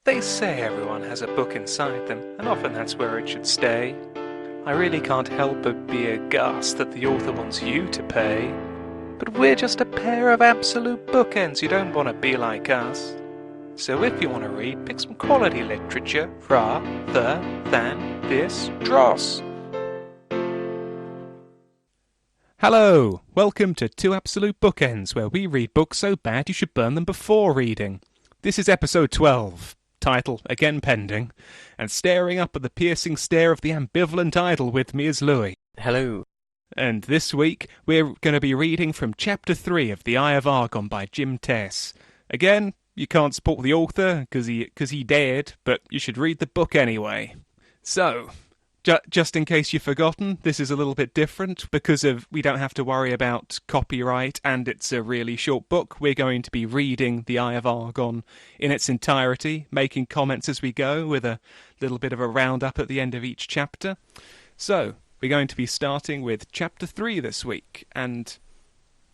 They say everyone has a book inside them, and often that's where it should stay. I really can't help but be aghast that the author wants you to pay. But we're just a pair of absolute bookends, you don't want to be like us. So if you want to read, pick some quality literature rather than this dross. Hello, welcome to Two Absolute Bookends, where we read books so bad you should burn them before reading. This is episode 12, title again pending, and staring up at the piercing stare of the ambivalent idol with me is Louis. Hello. And this week we're going to be reading from chapter 3 of The Eye of Argon by Jim Theis. Again, you can't support the author because he dared, but you should read the book anyway. So, just in case you've forgotten, this is a little bit different because we don't have to worry about copyright and it's a really short book. We're going to be reading The Eye of Argon in its entirety, making comments as we go with a little bit of a roundup at the end of each chapter. So, we're going to be starting with chapter 3 this week, and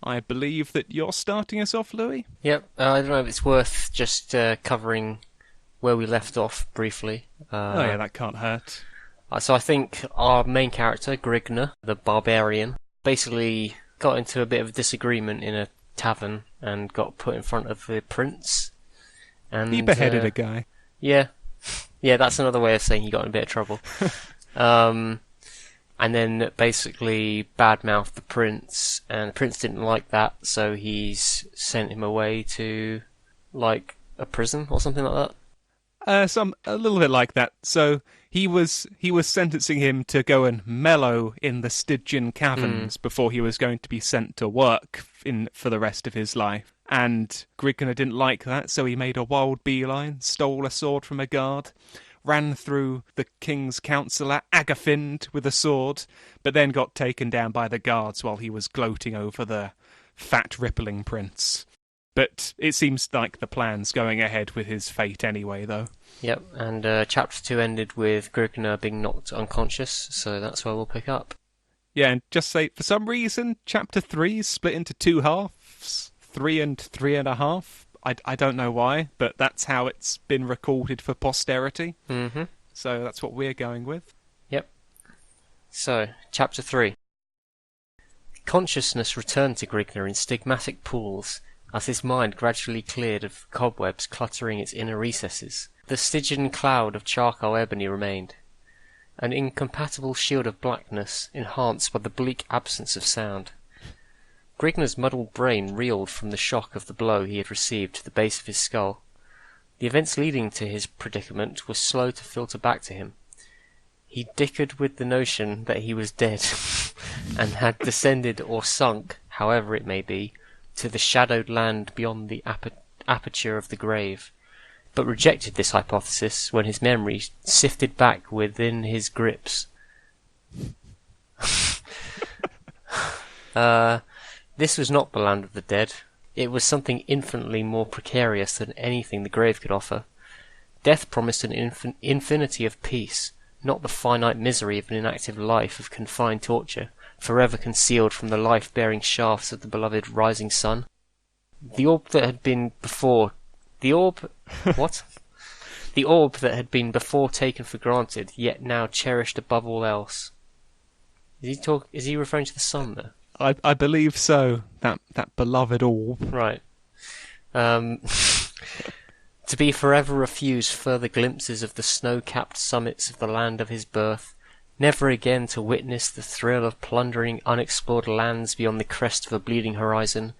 I believe that you're starting us off, Louis? Yep, I don't know if it's worth just covering where we left off briefly. Oh yeah, that can't hurt. So I think our main character, Grigner, the barbarian, basically got into a bit of a disagreement in a tavern and got put in front of the prince. And He beheaded a guy. Yeah, that's another way of saying he got in a bit of trouble. And then basically badmouthed the prince, and the prince didn't like that, so he's sent him away to, like, a prison or something like that. A little bit like that. So he was sentencing him to go and mellow in the Stygian caverns before he was going to be sent to work for the rest of his life. And Grigner didn't like that, so he made a wild beeline, stole a sword from a guard, ran through the king's counsellor Agafind with a sword, but then got taken down by the guards while he was gloating over the fat rippling prince. But it seems like the plan's going ahead with his fate anyway, though. Yep, and chapter 2 ended with Grigner being knocked unconscious, so that's where we'll pick up. Yeah, and just say, for some reason, chapter 3 is split into two halves, 3 and 3.5. I don't know why, but that's how it's been recorded for posterity. Mm-hmm. So that's what we're going with. Yep. So, chapter 3. Consciousness returned to Grigner in stigmatic pools, as his mind gradually cleared of cobwebs cluttering its inner recesses. The Stygian cloud of charcoal ebony remained, an incompatible shield of blackness enhanced by the bleak absence of sound. Grigner's muddled brain reeled from the shock of the blow he had received to the base of his skull. The events leading to his predicament were slow to filter back to him. He dickered with the notion that he was dead, and had descended or sunk, however it may be, to the shadowed land beyond the aperture of the grave, but rejected this hypothesis when his memory sifted back within his grips. This was not the land of the dead. It was something infinitely more precarious than anything the grave could offer. Death promised an infinity of peace, not the finite misery of an inactive life of confined torture, forever concealed from the life-bearing shafts of the beloved rising sun. The orb that had been before... The orb... What? The orb that had been before taken for granted, yet now cherished above all else. Is he referring to the sun there? I believe so. That beloved orb. Right. To be forever refused further glimpses of the snow-capped summits of the land of his birth, never again to witness the thrill of plundering unexplored lands beyond the crest of a bleeding horizon,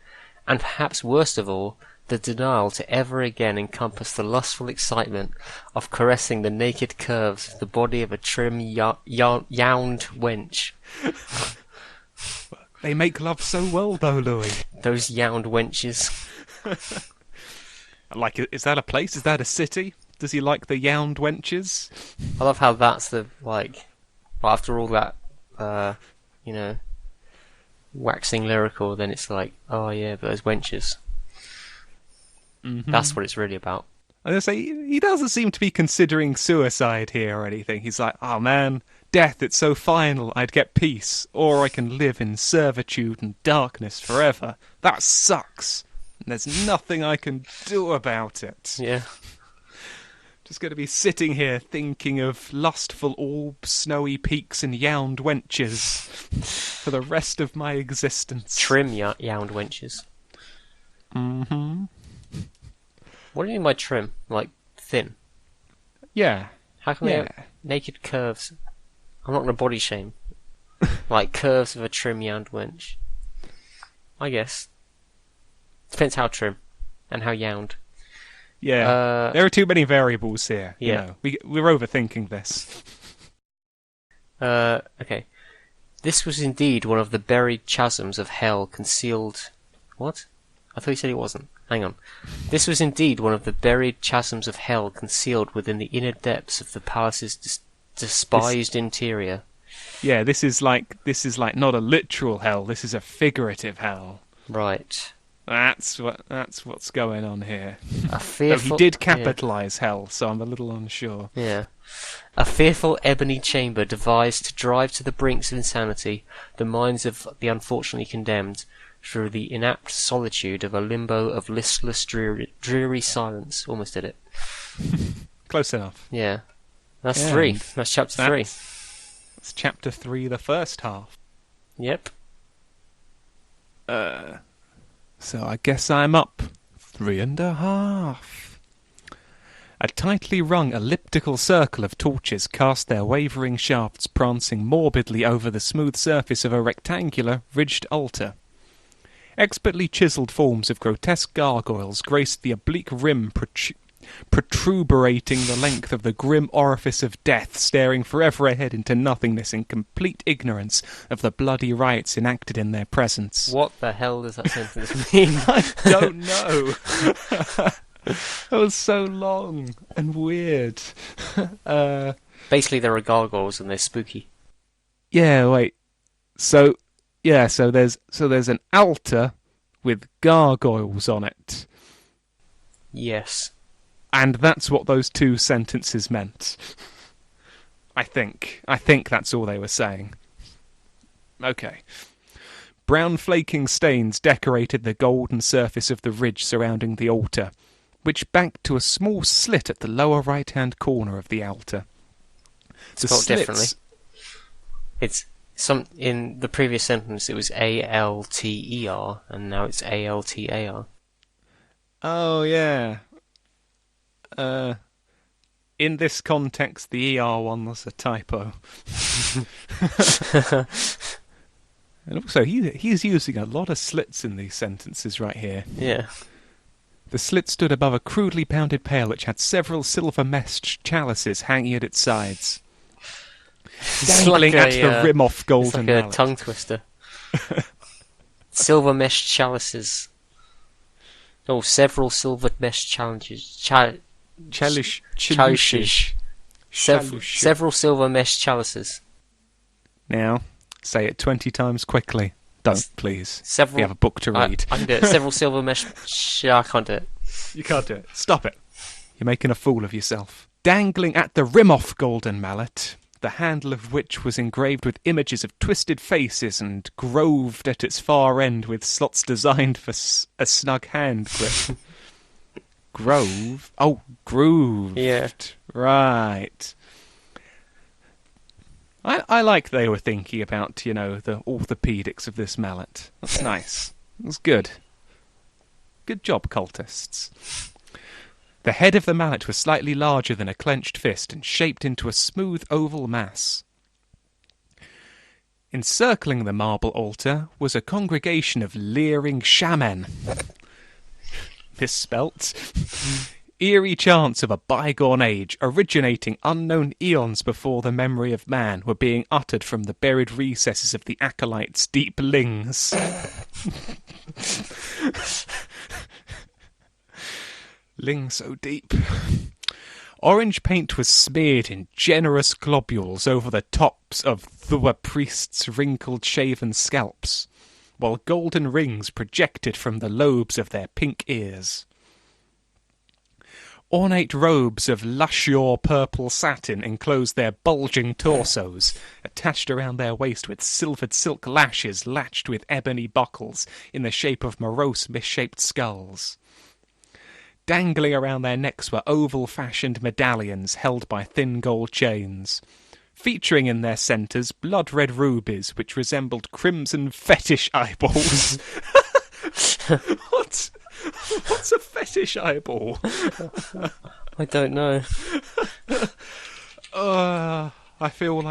and perhaps worst of all, the denial to ever again encompass the lustful excitement of caressing the naked curves of the body of a trim, yound wench. They make love so well, though, Louis. Those yound wenches. Like, is that a place? Is that a city? Does he like the yound wenches? I love how that's the, after all that, waxing lyrical, then it's like, oh yeah, but those wenches. Mm-hmm. That's what it's really about. I was gonna say, he doesn't seem to be considering suicide here or anything. He's like, oh man, death, it's so final, I'd get peace, or I can live in servitude and darkness forever. That sucks. And there's nothing I can do about it. Yeah. Just going to be sitting here thinking of lustful orbs, snowy peaks, and yound wenches for the rest of my existence. Trim yound wenches. Mm-hmm. What do you mean by trim? Like thin? Yeah. How come they have naked curves? I'm not going to body shame. Like curves of a trim yound wench. I guess. Depends how trim and how yound. Yeah. There are too many variables here. Yeah. You know, we're overthinking this. Okay. This was indeed one of the buried chasms of hell concealed... What? I thought you said it wasn't. Hang on. This was indeed one of the buried chasms of hell concealed within the inner depths of the palace's despised interior. Yeah, this is like not a literal hell. This is a figurative hell. Right. That's what's going on here. A fearful... Though he did capitalise hell, so I'm a little unsure. Yeah. A fearful ebony chamber devised to drive to the brinks of insanity the minds of the unfortunately condemned through the inapt solitude of a limbo of listless, dreary silence. Almost did it. Close enough. Yeah. That's 3. That's chapter 3. It's chapter 3, the first half. Yep. So I guess I'm up 3.5. A tightly wrung elliptical circle of torches cast their wavering shafts prancing morbidly over the smooth surface of a rectangular, ridged altar. Expertly chiselled forms of grotesque gargoyles graced the oblique rim protubrating the length of the grim orifice of death, staring forever ahead into nothingness in complete ignorance of the bloody riots enacted in their presence. What the hell does that sentence mean? I don't know. That was so long and weird. Basically, there are gargoyles and they're spooky. Yeah, wait. So there's an altar with gargoyles on it. Yes. And that's what those 2 sentences meant. I think that's all they were saying. Okay. Brown flaking stains decorated the golden surface of the ridge surrounding the altar, which banked to a small slit at the lower right-hand corner of the altar. It's spelled differently. It's in the previous sentence it was A-L-T-E-R, and now it's A-L-T-A-R. Oh, yeah. In this context, the ER one was a typo. And also, he's using a lot of slits in these sentences right here. Yeah. The slit stood above a crudely pounded pail which had several silver-meshed chalices hanging at its sides. Dangling at the rim-off golden mallet. It's like a tongue twister. Silver mesh chalices. Oh, several silver mesh chalices. Several silver mesh chalices. Now, say it 20 times quickly. Don't, please. Several. We have a book to read. I can do it. Several silver mesh... I can't do it. You can't do it. Stop it. You're making a fool of yourself. Dangling at the rim-off golden mallet, the handle of which was engraved with images of twisted faces and groved at its far end with slots designed for a snug hand grip. Grove? Oh, grooved. Yeah. Right. I like they were thinking about, the orthopedics of this mallet. That's nice. That's good. Good job, cultists. The head of the mallet was slightly larger than a clenched fist and shaped into a smooth oval mass. Encircling the marble altar was a congregation of leering shaman. Misspelt. Eerie chants of a bygone age, originating unknown eons before the memory of man, were being uttered from the buried recesses of the acolytes' deep lings. Ling so deep. Orange paint was smeared in generous globules over the tops of the priests' wrinkled shaven scalps, while golden rings projected from the lobes of their pink ears. Ornate robes of luscious purple satin enclosed their bulging torsos, attached around their waist with silvered silk lashes latched with ebony buckles in the shape of morose, misshaped skulls. Dangling around their necks were oval-fashioned medallions held by thin gold chains, featuring in their centres blood-red rubies which resembled crimson fetish eyeballs. What's a fetish eyeball? I don't know. I feel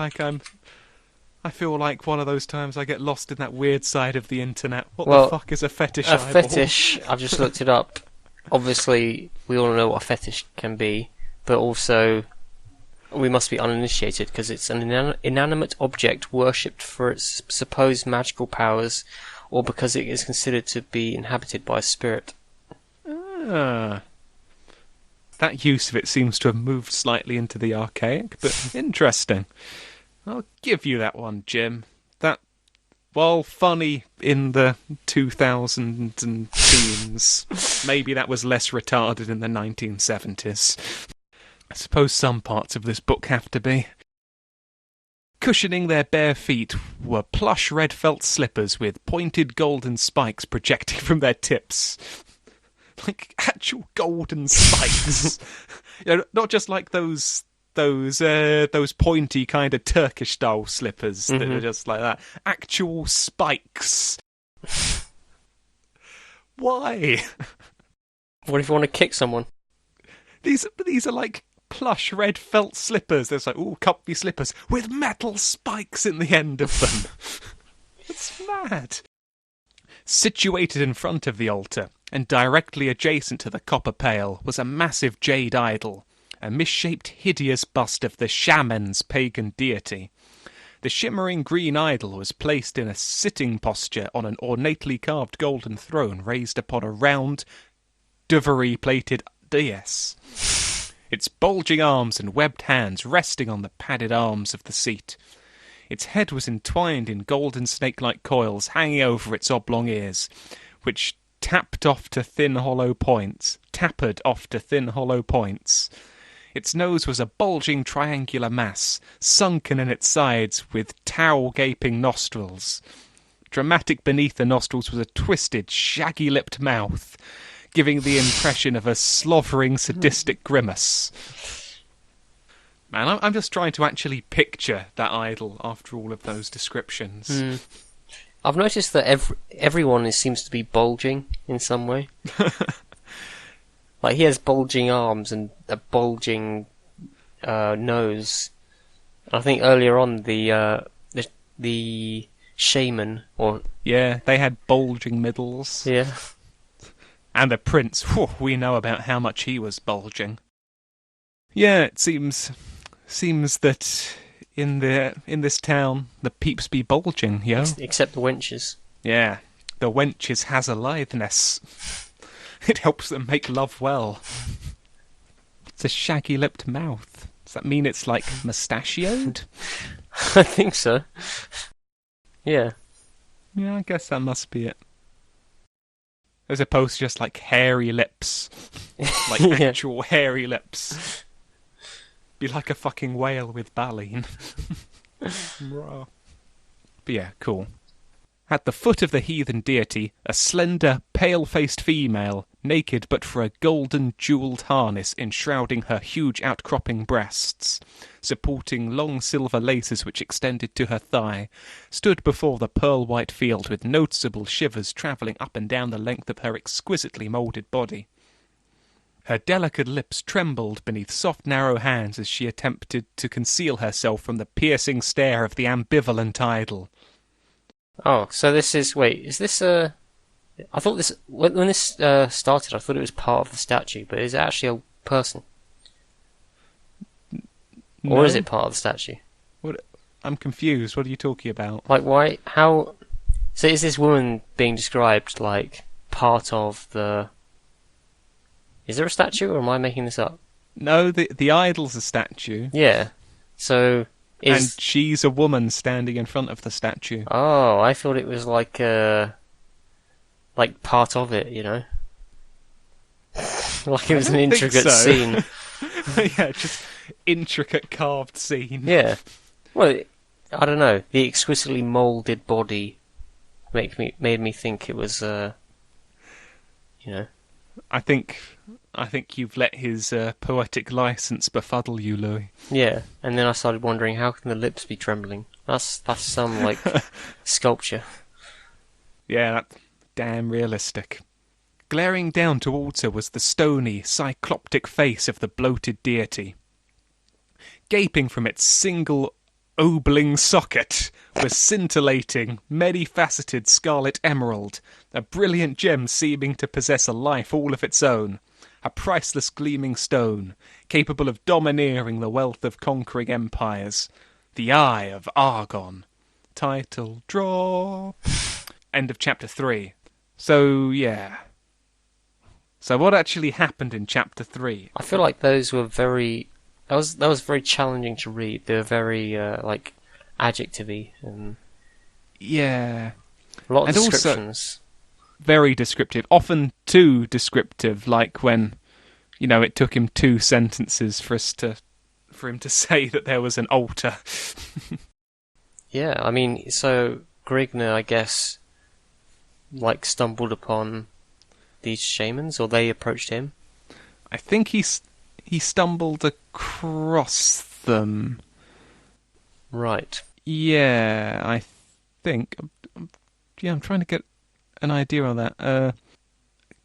like one of those times I get lost in that weird side of the internet. What the fuck is a fetish eyeball? A fetish, I've just looked it up. Obviously, we all know what a fetish can be, but also we must be uninitiated because it's an inanimate object worshipped for its supposed magical powers or because it is considered to be inhabited by a spirit. That use of it seems to have moved slightly into the archaic, but interesting. I'll give you that one, Jim. That, while funny in the 2000s and teens, maybe that was less retarded in the 1970s. I suppose some parts of this book have to be. Cushioning their bare feet were plush red felt slippers with pointed golden spikes projecting from their tips. Like actual golden spikes. Not just like those pointy kind of Turkish style slippers that are just like that. Actual spikes. Why? What if you want to kick someone? These are like plush red felt slippers. There's like, ooh, comfy slippers with metal spikes in the end of them. It's mad. Situated in front of the altar, and directly adjacent to the copper pail, was a massive jade idol, a misshaped, hideous bust of the shaman's pagan deity. The shimmering green idol was placed in a sitting posture on an ornately carved golden throne raised upon a round, dovery-plated dais. Its bulging arms and webbed hands resting on the padded arms of the seat. Its head was entwined in golden snake-like coils hanging over its oblong ears, which tapered off to thin hollow points. Its nose was a bulging triangular mass, sunken in its sides with towel-gaping nostrils. Dramatic beneath the nostrils was a twisted, shaggy-lipped mouth, giving the impression of a slavering, sadistic grimace. Man, I'm just trying to actually picture that idol after all of those descriptions. I've noticed that everyone seems to be bulging in some way. Like he has bulging arms and a bulging nose. I think earlier on the shaman yeah, they had bulging middles. Yeah. And the prince, we know about how much he was bulging. Yeah, it seems that in this town the peeps be bulging, yo. Except the wenches. Yeah, the wenches has aliveness. It helps them make love well. It's a shaggy-lipped mouth. Does that mean it's like mustachioed? I think so. Yeah. Yeah, I guess that must be it. As opposed to just like hairy lips. Like actual hairy lips. Be like a fucking whale with baleen. But yeah, cool. At the foot of the heathen deity, a slender, pale-faced female, naked but for a golden jewelled harness enshrouding her huge outcropping breasts, supporting long silver laces which extended to her thigh, stood before the pearl-white field with noticeable shivers travelling up and down the length of her exquisitely moulded body. Her delicate lips trembled beneath soft, narrow hands as she attempted to conceal herself from the piercing stare of the ambivalent idol. Oh, so this is... Wait, is this a... I thought this... When this started, I thought it was part of the statue, but is it actually a person? No. Or is it part of the statue? What? I'm confused. What are you talking about? Like, why... How... So is this woman being described, like, part of the... Is there a statue, or am I making this up? No, the idol's a statue. Yeah. So... And she's a woman standing in front of the statue. Oh, I thought it was like part of it, you know? Like it was an intricate scene. Yeah, just intricate carved scene. Yeah. Well, I don't know. The exquisitely moulded body made me think it was, you know. I think I think you've let his poetic license befuddle you, Louis. Yeah, and then I started wondering, how can the lips be trembling? That's some, like, sculpture. Yeah, that's damn realistic. Glaring down towards her was the stony, cycloptic face of the bloated deity. Gaping from its single obling socket was scintillating, many-faceted scarlet emerald, a brilliant gem seeming to possess a life all of its own, a priceless gleaming stone, capable of domineering the wealth of conquering empires. The Eye of Argon. Title draw. End of chapter 3. So, yeah. So what actually happened in chapter 3? I feel like those were very... That was very challenging to read. They were very, like, adjective-y. And yeah. A lot of and descriptions. Also very descriptive. Often too descriptive, like when, it took him 2 sentences for him to say that there was an altar. Yeah, I mean, so Grigna, I guess, like, stumbled upon these shamans, or they approached him? I think he stumbled across them. Right. Yeah, I think. I'm trying to get an idea on that.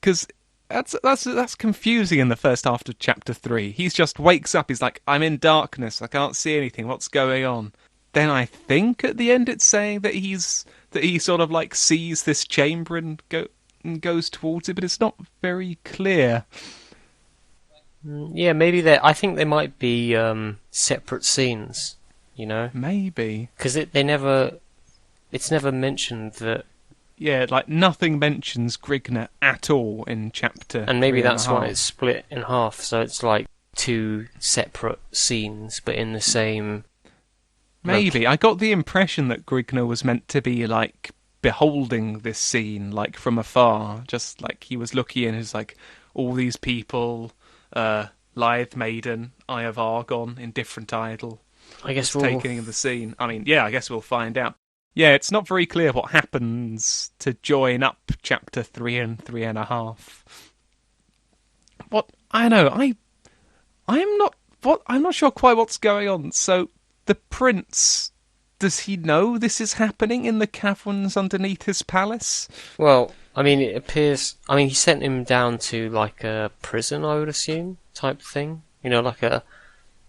Because that's confusing in the first half of chapter 3. He just wakes up. He's like, I'm in darkness. I can't see anything. What's going on? Then I think at the end it's saying that he sort of like sees this chamber and goes towards it, but it's not very clear. Yeah, maybe I think they might be separate scenes, Maybe. Because it's never mentioned that... Yeah, like nothing mentions Grigna at all in chapter And maybe 3.5. that's why it's split in half, so it's like 2 separate scenes, but in the same... Maybe. I got the impression that Grigna was meant to be, like, beholding this scene, like, from afar. Just, like, he was looking in, it's like, all these people, Lithe Maiden, Eye of Argon, Indifferent Idol, I guess taking in the scene. I mean, yeah, I guess we'll find out. Yeah, it's not very clear what happens to join up chapter 3 and 3.5. What? I know, I'm not sure quite what's going on, so... The prince, does he know this is happening in the caverns underneath his palace? Well, I mean, it appears... I mean, he sent him down to, like, a prison, I would assume, type thing. Like a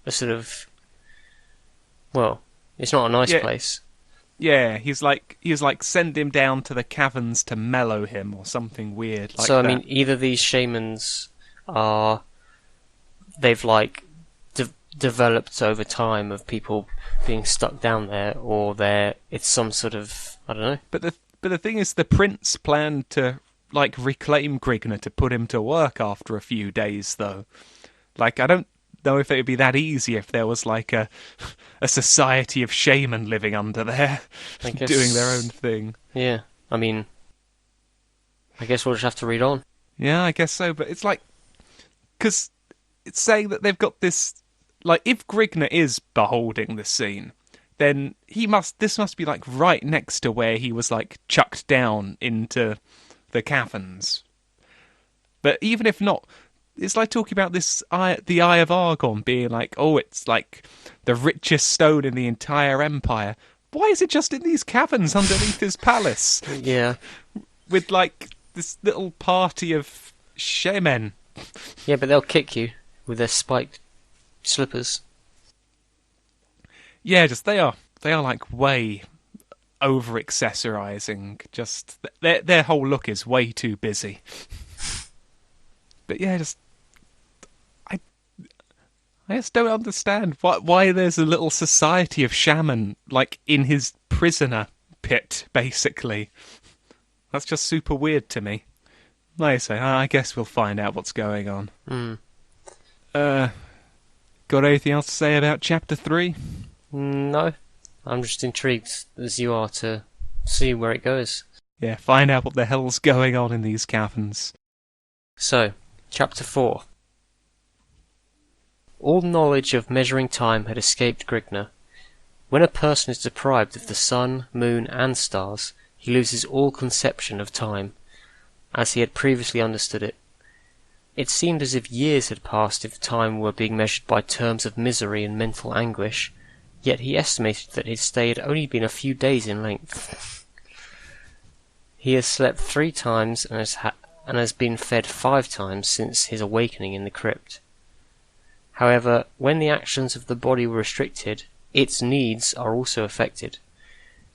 sort of... Well, it's not a nice place. Yeah, he's like, send him down to the caverns to mellow him, or something weird like so, that. I mean, either these shamans are... They've, like... developed over time of people being stuck down there, or it's some sort of, I don't know. But the thing is, the prince planned to like reclaim Grigna to put him to work after a few days, though. Like, I don't know if it would be that easy if there was like a society of shaman living under there, doing their own thing. Yeah, I mean, I guess we'll just have to read on. Yeah, I guess so. But it's like, because it's saying that they've got this. Like, if Grigna is beholding this scene, then this must be, like, right next to where he was, like, chucked down into the caverns. But even if not, it's like talking about the Eye of Argon being like, oh, it's, like, the richest stone in the entire empire. Why is it just in these caverns underneath his palace? Yeah. With, like, this little party of shaman. Yeah, but they'll kick you with their spiked slippers. Yeah, just they are like way over accessorizing. Just their whole look is way too busy. But yeah, I just don't understand why there's a little society of shaman like in his prisoner pit, basically. That's just super weird to me. Like I say, I guess we'll find out what's going on. Got anything else to say about chapter 3? No. I'm just intrigued, as you are, to see where it goes. Yeah, find out what the hell's going on in these caverns. So, chapter 4. All knowledge of measuring time had escaped Grigna. When a person is deprived of the sun, moon, and stars, he loses all conception of time, as he had previously understood it. It seemed as if years had passed if time were being measured by terms of misery and mental anguish, yet he estimated that his stay had only been a few days in length. He has slept 3 times and has been fed 5 times since his awakening in the crypt. However, when the actions of the body were restricted, its needs are also affected.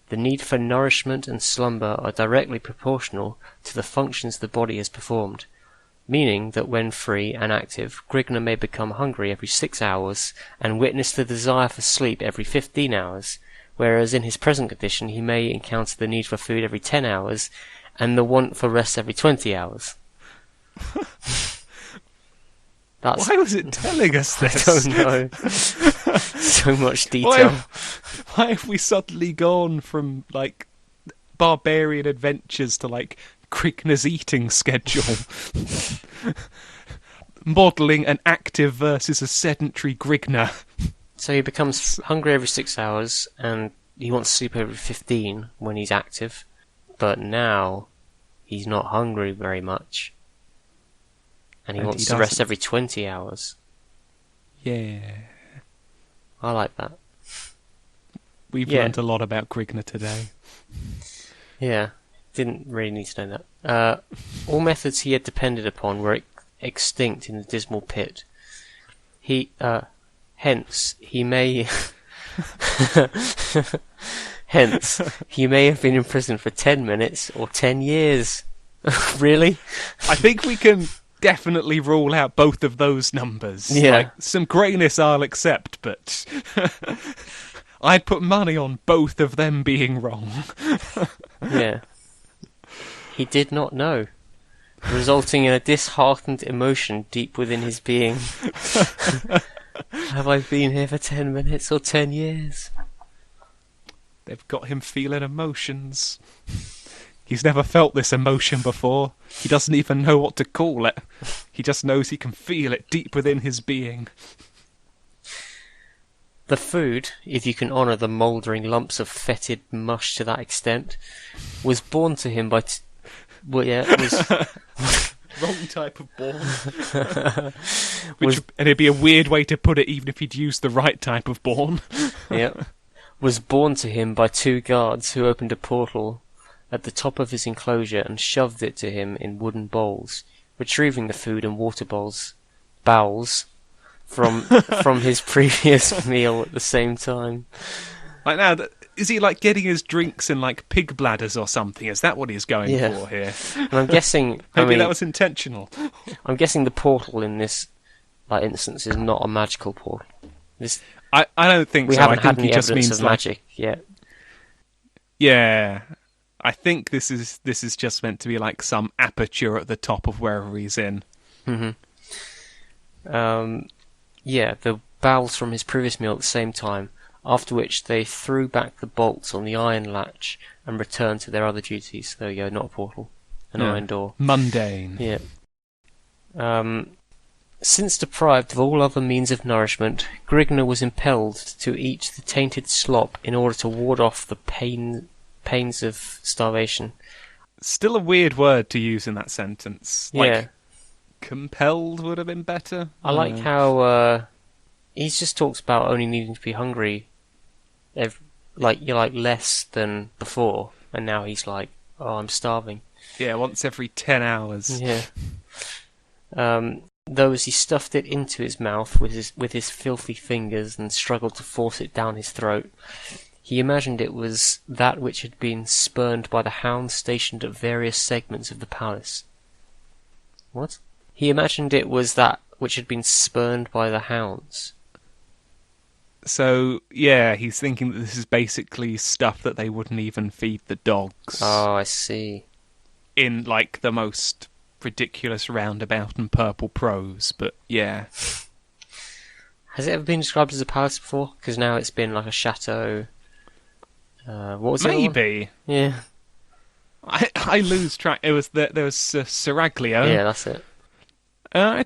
The need for nourishment and slumber are directly proportional to the functions the body has performed, meaning that when free and active, Grigner may become hungry every 6 hours and witness the desire for sleep every 15 hours, whereas in his present condition he may encounter the need for food every 10 hours and the want for rest every 20 hours. Why was it telling us this? I don't know. So much detail. Why have we suddenly gone from, like, barbarian adventures to, like, Grigner's eating schedule? Modelling an active versus a sedentary Grigner. So he becomes hungry every 6 hours, and he wants to sleep every 15 when he's active. But now, he's not hungry very much. And he wants to rest every 20 hours. Yeah. I like that. We've learned a lot about Grigner today. Yeah. Didn't really need to know that. All methods he had depended upon were extinct in the dismal pit. Hence, he may have been in prison for 10 minutes or 10 years. Really? I think we can definitely rule out both of those numbers. Yeah. Like, some greyness I'll accept, but I'd put money on both of them being wrong. Yeah. He did not know, resulting in a disheartened emotion deep within his being. Have I been here for 10 minutes or 10 years? They've got him feeling emotions. He's never felt this emotion before. He doesn't even know what to call it. He just knows he can feel it deep within his being. The food, if you can honour the mouldering lumps of fetid mush to that extent, was borne to him by... Wrong type of born. And it'd be a weird way to put it even if he'd used the right type of born. Yep. Was borne to him by 2 guards who opened a portal at the top of his enclosure and shoved it to him in wooden bowls, retrieving the food and water bowls from his previous meal at the same time. Like now, is he like getting his drinks in like pig bladders or something? Is that what he's going for here? And I'm guessing maybe that was intentional. I'm guessing the portal in this instance is not a magical portal. I don't think we so. haven't I had think any he just evidence means of magic yet. Yeah. I think this is just meant to be like some aperture at the top of wherever he's in. Mm-hmm. The bowels from his previous meal at the same time, after which they threw back the bolts on the iron latch and returned to their other duties. There we go, not a portal. An iron door. Mundane. Yeah. Since deprived of all other means of nourishment, Grigner was impelled to eat the tainted slop in order to ward off the pains of starvation. Still a weird word to use in that sentence. Yeah. Compelled would have been better. I like how he just talks about only needing to be hungry, less than before, and now he's like, "Oh, I'm starving." Yeah, once every 10 hours. Yeah. Though as he stuffed it into his mouth with his filthy fingers and struggled to force it down his throat, he imagined it was that which had been spurned by the hounds stationed at various segments of the palace. What? He imagined it was that which had been spurned by the hounds. So, yeah, he's thinking that this is basically stuff that they wouldn't even feed the dogs. Oh, I see. In, like, the most ridiculous roundabout and purple prose, but yeah. Has it ever been described as a palace before? Because now it's been like a chateau. What was it? Maybe. Yeah. I lose track. There was Seraglio. Yeah, that's it. I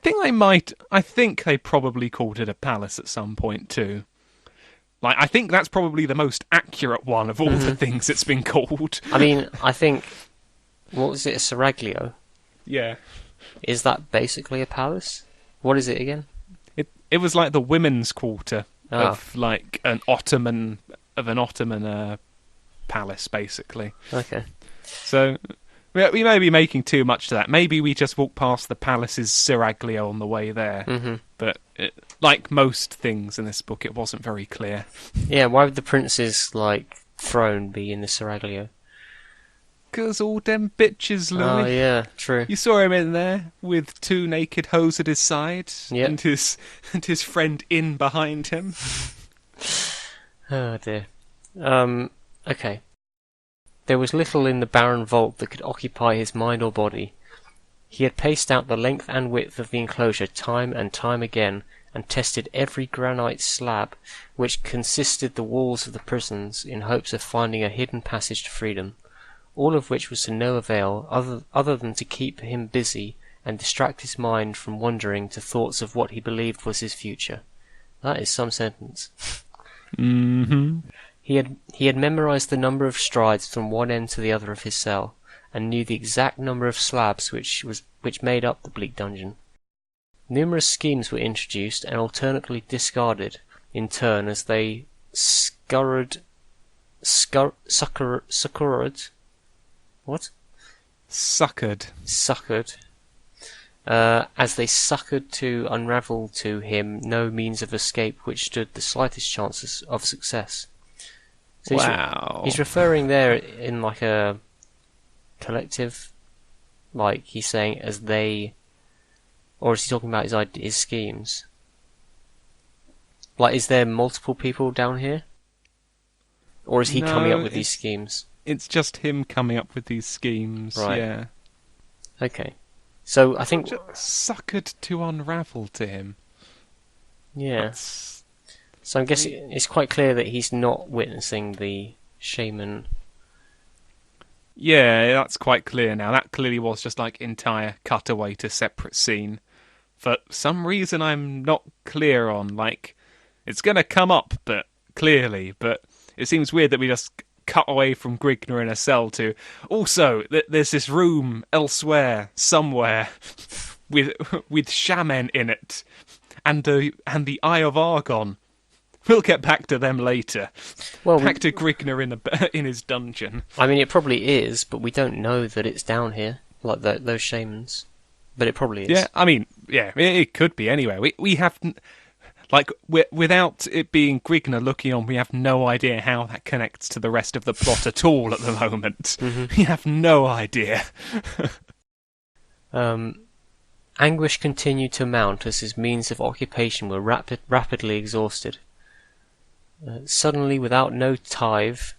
think they probably called it a palace at some point too. Like, I think that's probably the most accurate one of all the things it's been called. I mean, I think... What was it, a Seraglio? Yeah. Is that basically a palace? What is it again? It was like the women's quarter Ah. of like an Ottoman palace, basically. Okay. So we may be making too much to that. Maybe we just walk past the palace's seraglio on the way there. Mm-hmm. But like most things in this book, it wasn't very clear. Yeah, why would the prince's, throne be in the seraglio? 'Cause all them bitches, Louis. Oh, yeah, true. You saw him in there with 2 naked hoes at his side, Yep. and his friend in behind him. Oh, dear. Okay. There was little in the barren vault that could occupy his mind or body. He had paced out the length and width of the enclosure time and time again, and tested every granite slab which consisted the walls of the prisons in hopes of finding a hidden passage to freedom, all of which was to no avail other than to keep him busy and distract his mind from wandering to thoughts of what he believed was his future. That is some sentence. Mm-hmm. He had memorized the number of strides from one end to the other of his cell, and knew the exact number of slabs which made up the bleak dungeon. Numerous schemes were introduced and alternately discarded in turn as they succored as they succored to unravel to him no means of escape which stood the slightest chances of success. So Wow. He's referring there in a collective, he's saying as they, or is he talking about his schemes? Is there multiple people down here? Or is he coming up with these schemes? It's just him coming up with these schemes, Right. yeah. Okay. So I think... Just suckered to unravel to him. Yeah. That's... So I'm guessing it's quite clear that he's not witnessing the shaman. Yeah, that's quite clear now. That clearly was just entire cutaway to separate scene. For some reason I'm not clear on, it's gonna come up, but it seems weird that we just cut away from Grigner in a cell to, also, there's this room elsewhere, somewhere, with shaman in it, and the Eye of Argon. We'll get back to them later. Well, back to Grigner in his dungeon. I mean, it probably is, but we don't know that it's down here, those shamans. But it probably is. Yeah, I mean, yeah, it could be anyway. We have, without it being Grigner looking on, we have no idea how that connects to the rest of the plot at all at the moment. Mm-hmm. We have no idea. Anguish continued to mount as his means of occupation were rapidly exhausted. Suddenly, without notive,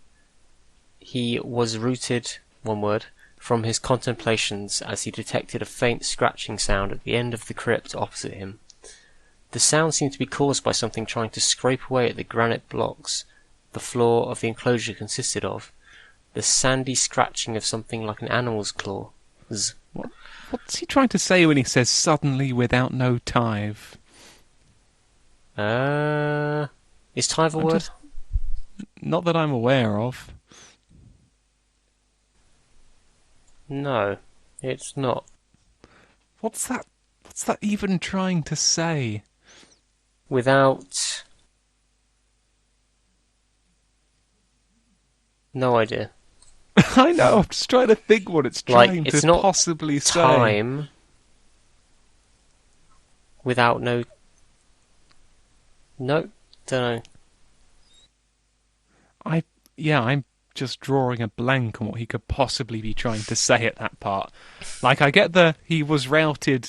he was rooted, one word, from his contemplations as he detected a faint scratching sound at the end of the crypt opposite him. The sound seemed to be caused by something trying to scrape away at the granite blocks the floor of the enclosure consisted of, the sandy scratching of something like an animal's claw. What's he trying to say when he says suddenly without notive? Is tive a word? Not that I'm aware of. No, it's not. What's that even trying to say? Without... No idea. I know, I'm just trying to think what it's trying it's to not possibly say. Time without no... No, don't know. I'm just drawing a blank on what he could possibly be trying to say at that part. I get he was routed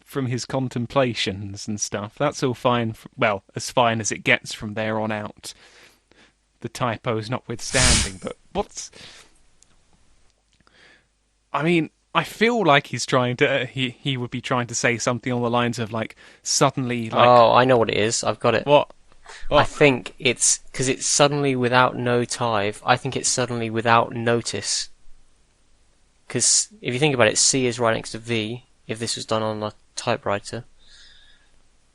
from his contemplations and stuff. That's all fine. Well, as fine as it gets from there on out. The typos notwithstanding, but what's... I mean, I feel like he's trying to... He would be trying to say something on the lines of, suddenly... Oh, I know what it is. I've got it. What? I think it's... Because it's suddenly without notive. I think it's suddenly without notice. Because if you think about it, C is right next to V, if this was done on a typewriter.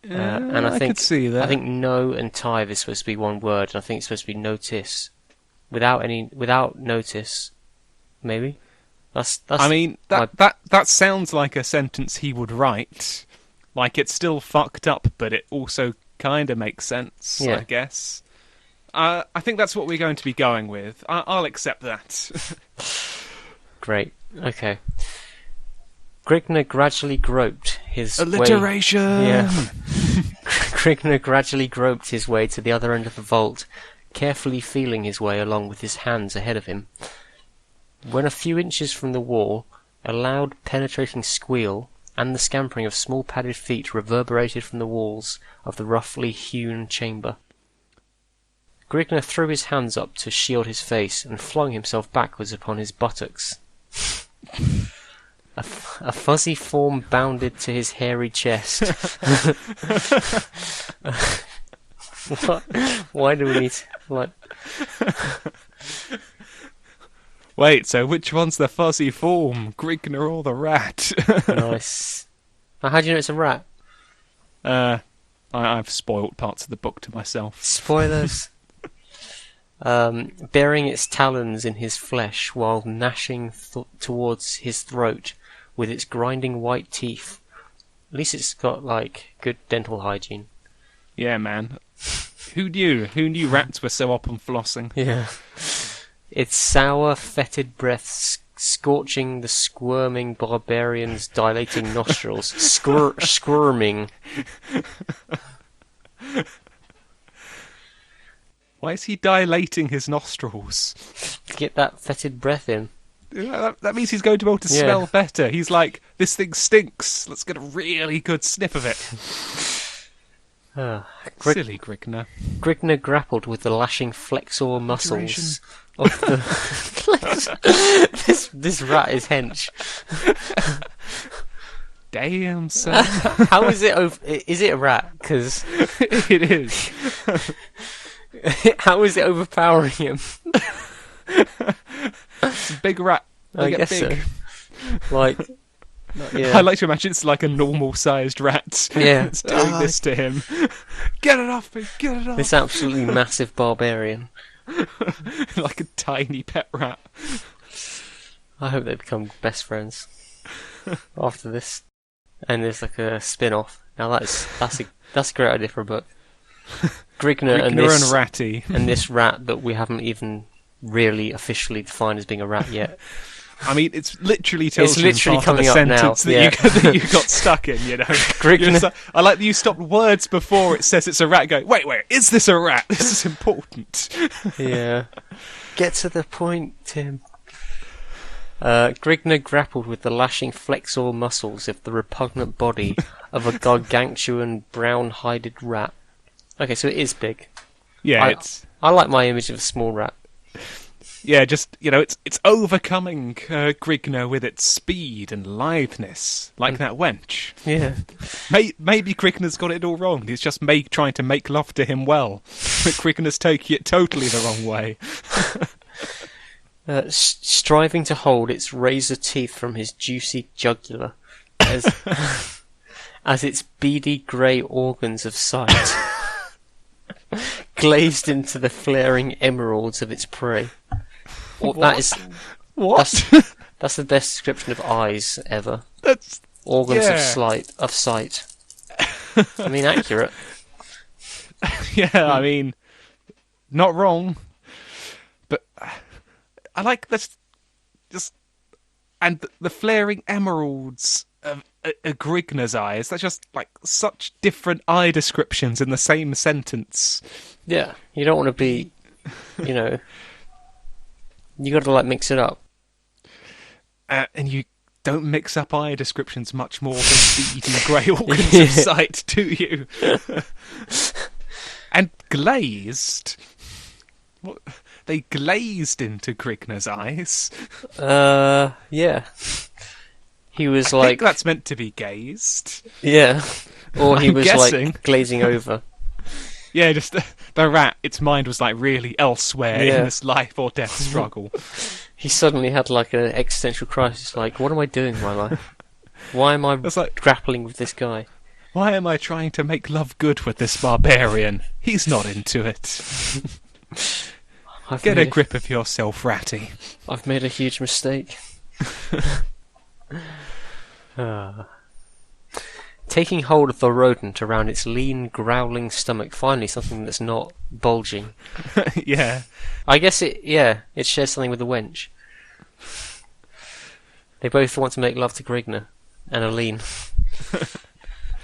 And I could see that. I think no and tive is supposed to be one word, and I think it's supposed to be notice. Without notice, maybe? I mean, that sounds like a sentence he would write. Like, it's still fucked up, but it also kind of makes sense, Yeah. I guess. I think that's what we're going to be going with. I'll accept that. Great. Okay. Grigner gradually groped his Alliteration! way... Yeah. Grigner gradually groped his way to the other end of the vault, carefully feeling his way along with his hands ahead of him. When a few inches from the wall, a loud penetrating squeal and the scampering of small padded feet reverberated from the walls of the roughly hewn chamber. Grigner threw his hands up to shield his face and flung himself backwards upon his buttocks. A fuzzy form bounded to his hairy chest. What? Why do we need to... What? Wait, so which one's the fuzzy form? Grigner or the rat? Nice. Now, how do you know it's a rat? I've spoilt parts of the book to myself. Spoilers. Bearing its talons in his flesh while gnashing towards his throat with its grinding white teeth. At least it's got, like, good dental hygiene. Yeah, man. Who knew? Who knew rats were so up on flossing? Yeah. Its sour, fetid breath scorching the squirming barbarian's dilating nostrils. Squirming. Why is he dilating his nostrils? To get that fetid breath in. That means he's going to be able to smell better. He's like, this thing stinks. Let's get a really good sniff of it. Silly Grigner. Grigner grappled with the lashing flexor muscles of the... this rat is hench. Damn, son. How is it is it a rat? Because... It is. How is it overpowering him? It's a big rat. I guess big. So. Like... Yeah. I like to imagine it's like a normal-sized rat. Yeah. It's doing this to him. Get it off me! Get it off! This absolutely massive barbarian. Like a tiny pet rat. I hope they become best friends after this. And there's like a spin-off. Now that's a great idea for a book. Grigner and Ratty. And this rat that we haven't even really officially defined as being a rat yet. I mean, it's literally tells you part coming of the up now. that you got stuck in, you know. I like that you stopped words before it says it's a rat. Go, wait, is this a rat? This is important. Yeah. Get to the point, Tim. Grigner grappled with the lashing flexor muscles of the repugnant body of a gargantuan brown-hided rat. Okay, so it is big. Yeah, I like my image of a small rat. Yeah, just, you know, it's overcoming Grigner with its speed and litheness, like that wench. Yeah. Maybe Grigner's got it all wrong. He's just trying to make love to him well. But Grigner's taking it totally the wrong way. Striving to hold its razor teeth from his juicy jugular, as its beady grey organs of sight glazed into the flaring emeralds of its prey. That's the best description of eyes ever. That's organs of sight. I mean, accurate. Yeah, I mean, not wrong. But I like this. And the flaring emeralds of Grigner's eyes. That's just like such different eye descriptions in the same sentence. Yeah, you don't want to be, you know. You got to like mix it up. And you don't mix up eye descriptions much more than beady grey organs of sight, do you? And glazed. What? They glazed into Grigner's eyes. Yeah. He was I like... think that's meant to be gazed. Yeah. Or he was guessing. like glazing over. Yeah, just the rat, its mind was like really elsewhere in this life or death struggle. He suddenly had like an existential crisis, like, what am I doing in my life? Why am I grappling with this guy? Why am I trying to make love good with this barbarian? He's not into it. Get a grip of yourself, Ratty. I've made a huge mistake. Taking hold of the rodent around its lean, growling stomach, finally something that's not bulging. Yeah. I guess it shares something with the wench. They both want to make love to Grigna and Aline.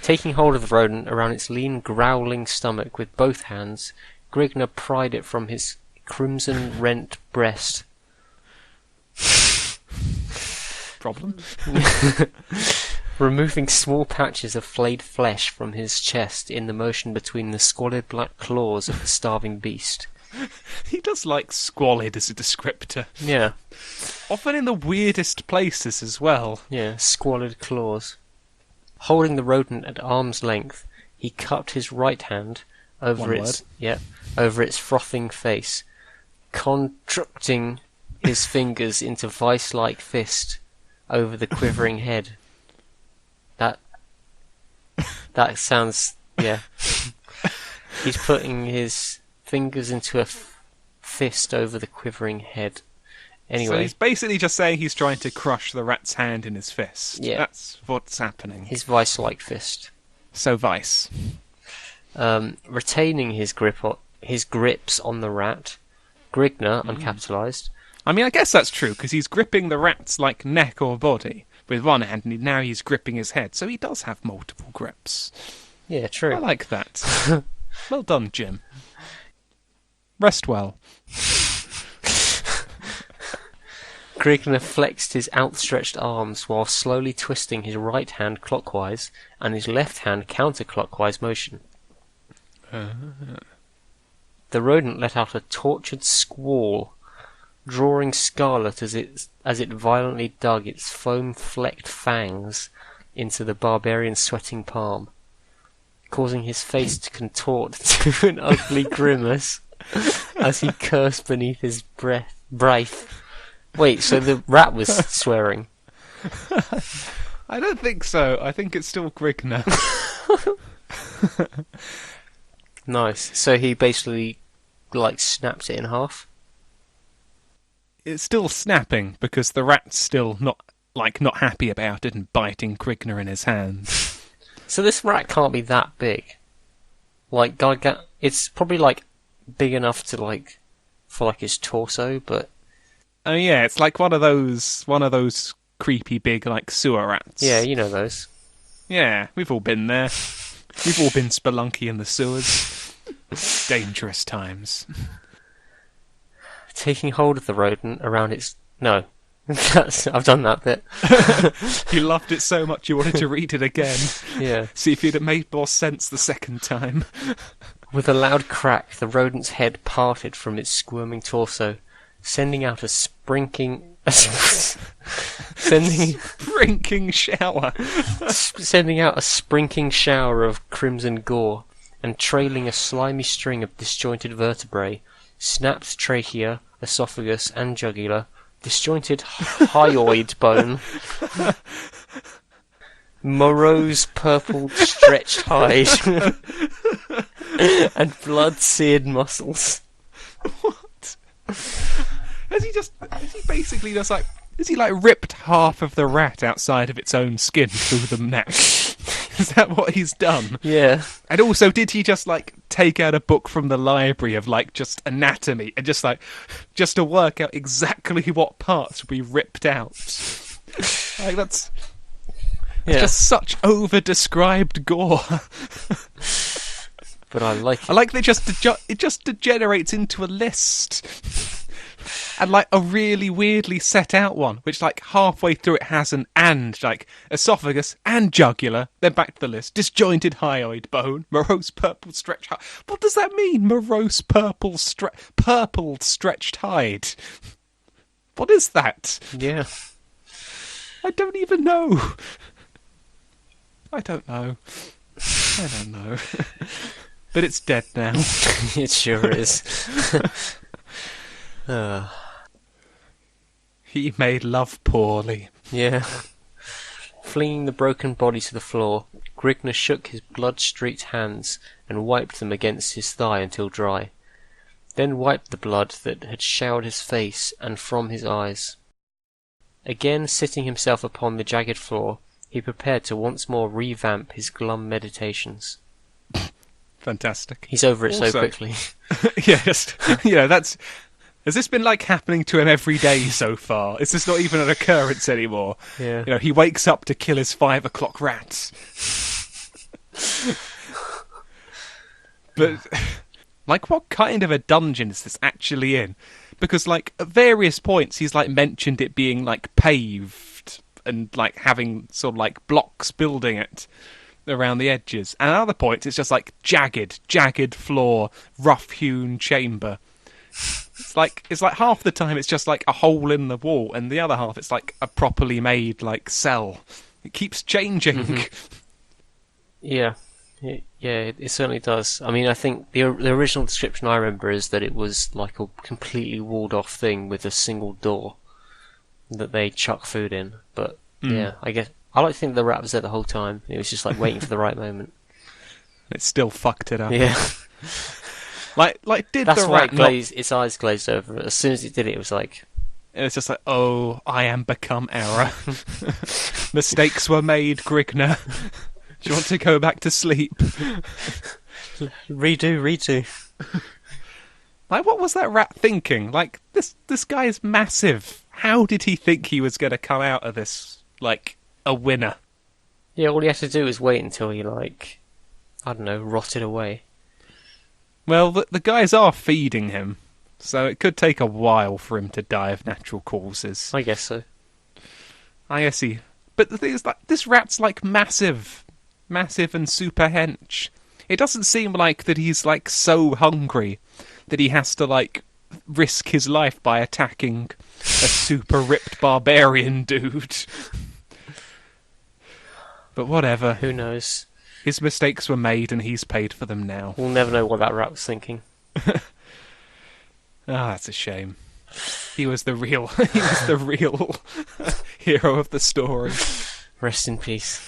Taking hold of the rodent around its lean, growling stomach with both hands, Grigna pried it from his crimson-rent breast. Problem? Removing small patches of flayed flesh from his chest in the motion between the squalid black claws of the starving beast. He does like squalid as a descriptor. Yeah. Often in the weirdest places as well. Yeah, squalid claws. Holding the rodent at arm's length, he cupped his right hand over its frothing face, contracting his fingers into vice-like fist over the quivering head. That sounds, yeah. He's putting his fingers into a fist over the quivering head. Anyway. So he's basically just saying he's trying to crush the rat's hand in his fist. Yeah. That's what's happening. His vice-like fist. So vice. Retaining his grips on the rat, Grigna, uncapitalised. I mean, I guess that's true, because he's gripping the rat's, like, neck or body with one hand, and now he's gripping his head, so he does have multiple grips. Yeah, true. I like that. Well done, Jim. Rest well. Grigna flexed his outstretched arms while slowly twisting his right hand clockwise and his left hand counterclockwise motion. The rodent let out a tortured squall, drawing scarlet as it violently dug its foam-flecked fangs into the barbarian's sweating palm, causing his face to contort to an ugly grimace as he cursed beneath his breath. Wait, so the rat was swearing? I don't think so. I think it's still Grigna. Nice. So he basically, like, snapped it in half? It's still snapping, because the rat's still not happy about it and biting Grigna in his hands. So this rat can't be that big. Like, it's probably, like, big enough to, like, for, like, his torso, but... Oh yeah, it's like one of those creepy big, like, sewer rats. Yeah, you know those. Yeah, we've all been there. We've all been spelunky in the sewers. Dangerous times. Taking hold of the rodent around its... No. I've done that bit. You loved it so much you wanted to read it again. Yeah. See if it made more sense the second time. With a loud crack, the rodent's head parted from its squirming torso, sending out a sprinkling shower of crimson gore, and trailing a slimy string of disjointed vertebrae, snapped trachea, esophagus, and jugular, disjointed hyoid bone, morose purple stretched hide, and blood-seared muscles. What? Has he ripped half of the rat outside of its own skin through the neck? Is that what he's done? Yeah. And also, did he just, like, take out a book from the library of, like, just anatomy and just to work out exactly what parts would be ripped out? Like, that's just such over-described gore. But I like it. I like that it just degenerates into a list. And, like, a really weirdly set out one, which, like, halfway through it has an and, like, esophagus and jugular, then back to the list, disjointed hyoid bone, morose purple stretched hide. What does that mean, morose purple stretched hide? What is that? Yeah. I don't even know. I don't know. But it's dead now. It sure is. He made love poorly. Yeah. Flinging the broken body to the floor, Grigna shook his blood-streaked hands and wiped them against his thigh until dry, then wiped the blood that had showered his face and from his eyes. Again sitting himself upon the jagged floor, he prepared to once more revamp his glum meditations. Fantastic. He's over it Also, so quickly. That's... Has this been like happening to him every day so far? Is this not even an occurrence anymore? Yeah. He wakes up to kill his 5 o'clock rats. But, like, what kind of a dungeon is this actually in? Because, like, at various points he's, like, mentioned it being, like, paved and, like, having sort of, like, blocks building it around the edges. And at other points it's just, like, jagged floor, rough-hewn chamber. It's like half the time it's just like a hole in the wall, and the other half it's like a properly made like cell. It keeps changing. Mm-hmm. Yeah, it certainly does. I mean, I think the original description I remember is that it was like a completely walled off thing with a single door that they chuck food in. But yeah, I guess I like to think the rat was there the whole time. It was just like waiting for the right moment. It still fucked it up. Yeah. Like did That's the why rat not... its eyes glazed over. As soon as it did it, it was like... It was just like, oh, I am become error. Mistakes were made, Grigner. Do you want to go back to sleep? Redo. Like, what was that rat thinking? Like, this guy is massive. How did he think he was going to come out of this, like, a winner? Yeah, all he had to do was wait until he, like, I don't know, rotted away. Well, the guys are feeding him, so it could take a while for him to die of natural causes. I guess so. I guess he... But the thing is, like, this rat's, like, massive and super hench. It doesn't seem like that he's, like, so hungry that he has to, like, risk his life by attacking a super ripped barbarian dude. But whatever. Who knows? His mistakes were made and he's paid for them now. We'll never know what that rat was thinking. That's a shame. He was the real hero of the story. Rest in peace.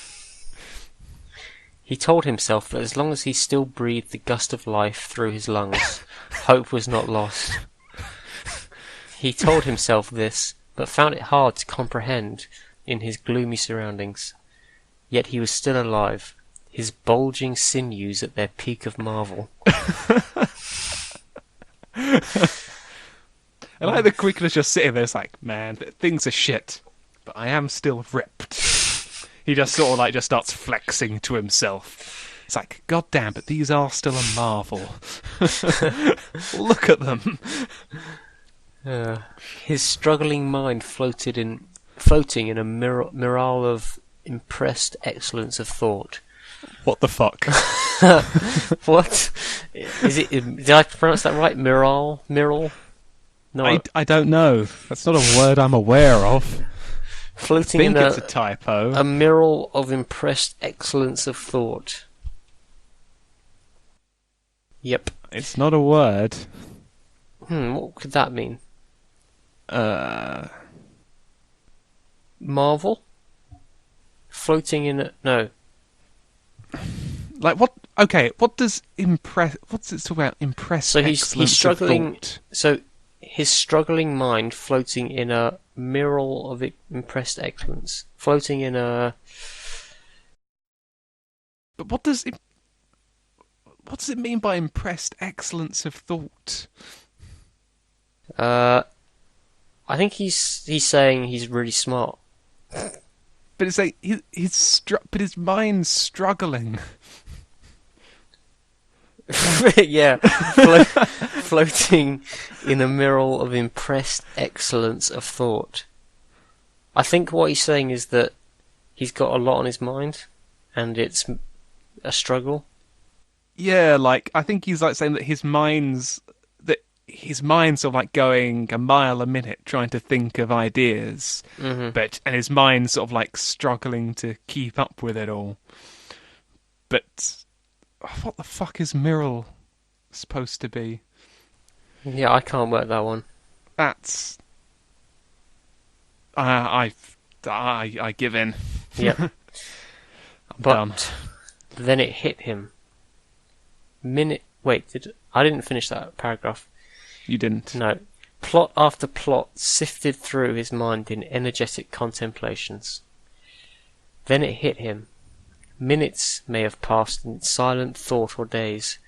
He told himself that as long as he still breathed the gust of life through his lungs, hope was not lost. He told himself this, but found it hard to comprehend in his gloomy surroundings. Yet he was still alive, his bulging sinews at their peak of marvel. And like the Creekler's just sitting there, it's like, man, things are shit, but I am still ripped. He just sort of like just starts flexing to himself. It's like, God damn, but these are still a marvel. Look at them. His struggling mind floating in a mirage of impressed excellence of thought. What the fuck? What? Is it? Did I pronounce that right? Miral? No, I don't know. That's not a word I'm aware of. Floating I think in it's a typo. A mirror of impressed excellence of thought. Yep. It's not a word. What could that mean? Marvel? Floating in a... No. Like, what... Okay, what does impress... What's it talk about? Impress so he's struggling... Of thought? So his struggling mind floating in a mirror of impressed excellence. Floating in a... But what does it... What does it mean by impressed excellence of thought? I think he's saying he's really smart. But it's like but his mind's struggling. Yeah, floating in a mirror of impressed excellence of thought. I think what he's saying is that he's got a lot on his mind, and it's a struggle. Yeah, like I think he's like saying that his mind's sort of like going a mile a minute trying to think of ideas, and his mind's sort of like struggling to keep up with it all. But what the fuck is Miral supposed to be? Yeah, I can't work that one. That's I give in. Yeah. But done. Then it hit him. I didn't finish that paragraph. You didn't. No. Plot after plot sifted through his mind in energetic contemplations. Then it hit him. Minutes may have passed in silent thought or days.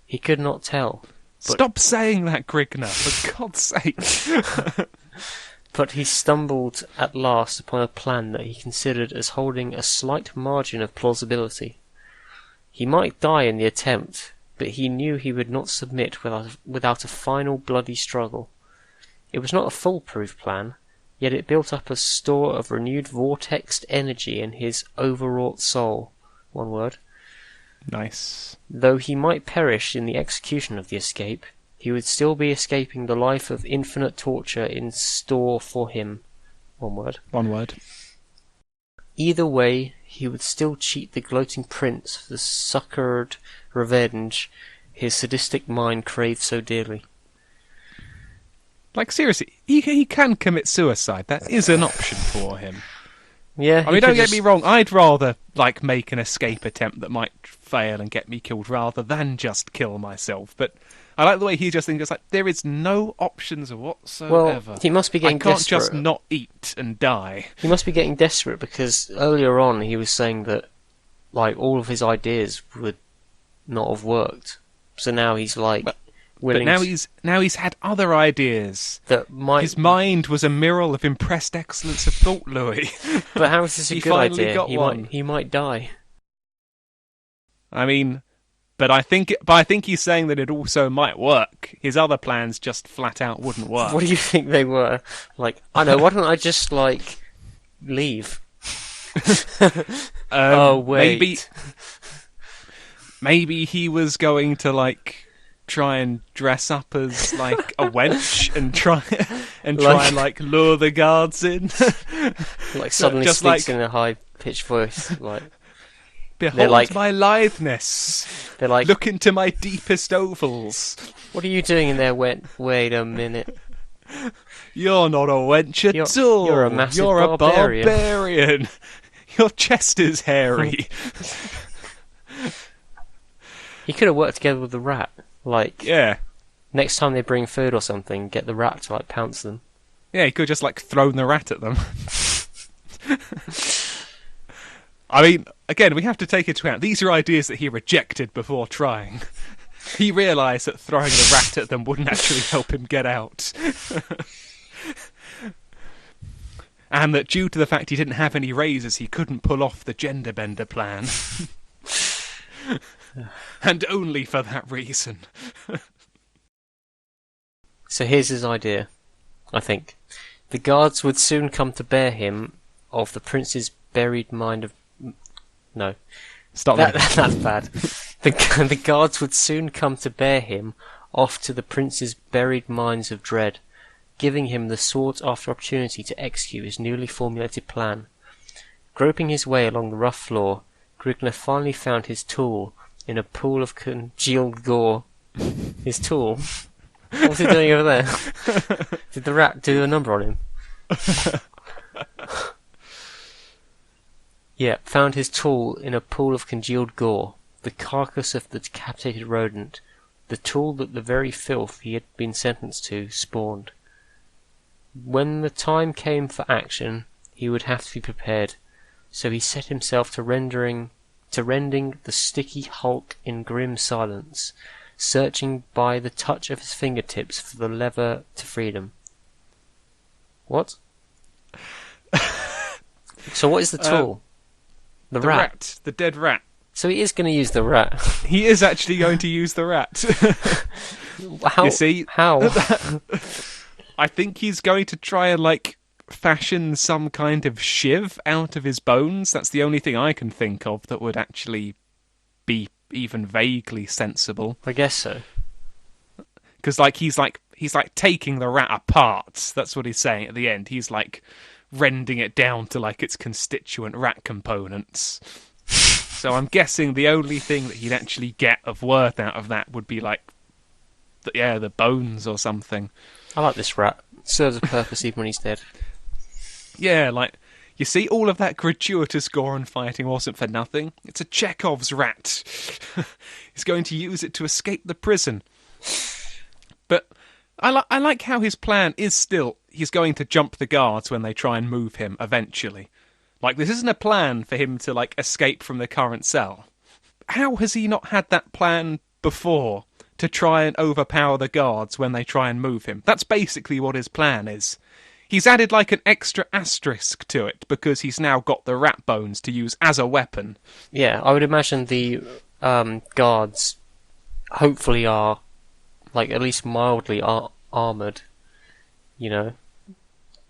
He could not tell. Stop saying that, Grigner, for God's sake. But he stumbled at last upon a plan that he considered as holding a slight margin of plausibility. He might die in the attempt, but he knew he would not submit without a final bloody struggle. It was not a foolproof plan, yet it built up a store of renewed vortexed energy in his overwrought soul. One word. Nice. Though he might perish in the execution of the escape, he would still be escaping the life of infinite torture in store for him. One word. One word. Either way, he would still cheat the gloating prince of the succoured revenge his sadistic mind craved so dearly. Like, seriously, he can commit suicide. That is an option for him. Yeah, I mean, don't get me wrong, I'd rather, like, make an escape attempt that might fail and get me killed rather than just kill myself. But I like the way he just thinks, like, there is no options whatsoever. Well, he must be getting desperate. I can't just not eat and die. He must be getting desperate because earlier on he was saying that, like, all of his ideas would not have worked. So now he's like... But now he's had other ideas. That might... His mind was a mirror of impressed excellence of thought, Louis. But how is this a good idea? He might die. I mean, but I think he's saying that it also might work. His other plans just flat out wouldn't work. What do you think they were? Like, I know. Why don't I just like leave? Oh wait. Maybe he was going to like try and dress up as like a wench and try and like lure the guards in. Like suddenly just speaks like, in a high pitched voice, like behold like, my litheness. They're like, look into my deepest ovals. What are you doing in there? Wait a minute. You're not a wench at all. You're a massive You're barbarian. a barbarian. Your chest is hairy. He could have worked together with the rat. Like, yeah. Next time they bring food or something, get the rat to like pounce them. Yeah, he could just like thrown the rat at them. I mean, again, we have to take into account these are ideas that he rejected before trying. He realised that throwing the rat at them wouldn't actually help him get out. And that due to the fact he didn't have any razors, he couldn't pull off the gender bender plan. And only for that reason. So here's his idea, I think. The guards would soon come to bear him of the prince's buried mind of... No. Stop That's bad. The guards would soon come to bear him off to the prince's buried mines of dread, giving him the sought-after opportunity to execute his newly formulated plan. Groping his way along the rough floor, Grigner finally found his tool in a pool of congealed gore. His tool? What's he doing over there? Did the rat do a number on him? Yeah, found his tool in a pool of congealed gore, the carcass of the decapitated rodent, the tool that the very filth he had been sentenced to spawned. When the time came for action, he would have to be prepared, so he set himself to rending the sticky hulk in grim silence, searching by the touch of his fingertips for the lever to freedom. What? So what is the tool? The rat. The dead rat. So he is going to use the rat. He is actually going to use the rat. How? You see? How? I think he's going to try and, like, fashion some kind of shiv out of his bones. That's the only thing I can think of that would actually be even vaguely sensible. I guess so. Because, like, he's taking the rat apart. That's what he's saying at the end. He's, like, rending it down to, like, its constituent rat components. So I'm guessing the only thing that he'd actually get of worth out of that would be, like, the bones or something. I like this rat. It serves a purpose even when he's dead. Yeah, like, you see, all of that gratuitous gore and fighting wasn't for nothing. It's a Chekhov's rat. He's going to use it to escape the prison. But I like how his plan is still he's going to jump the guards when they try and move him eventually. Like, this isn't a plan for him to, like, escape from the current cell. How has he not had that plan before to try and overpower the guards when they try and move him? That's basically what his plan is. He's added, like, an extra asterisk to it because he's now got the rat bones to use as a weapon. Yeah, I would imagine the guards hopefully are, like, at least mildly armoured, you know.